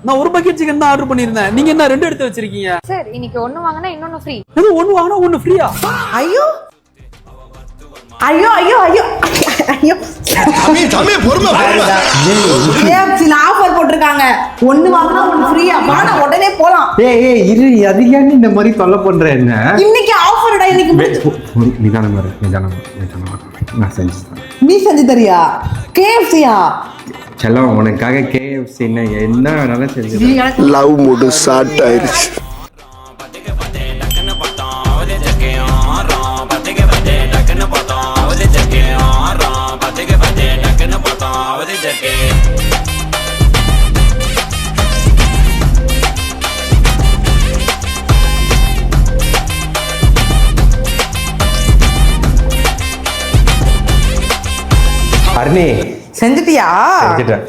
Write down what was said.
நான் ஒரு bucket chicken தான் ஆர்டர் பண்ணிருந்தேன். நீங்க என்ன 2 எடுத்து வச்சிருக்கீங்க? சார் இன்னைக்கு ஒன்னு வாங்கினா இன்னொன்னு ஃப்ரீ. இது ஒன்னு வாங்கினா ஒன்னு ஃப்ரீயா? ஐயோ ஐயோ ஐயோ ஐயோ ஐயோ சாமி பொறுமை KFC ஆஃபர் போட்டிருக்காங்க. ஒன்னு வாங்கினா ஒன்னு ஃப்ரீயா? வாடா உடனே போலாம். ஏய் இரு, அதுக்கு ஏன் இந்த மாதிரி தொல்லை பண்ற என்ன? இன்னைக்கு ஆஃபர்டா, இன்னைக்கு நிதானமா நான் செஞ்சு தரேன். நீ செஞ்சு தரியா? KFC-யா? செல்லம், உனக்காக KFC என்ன வேணாலும் செஞ்சு. லவ் மூடு ஸ்டார்ட் ஆயிருச்சு. அருணி செஞ்சுட்டியா? செஞ்சுட்டேன்.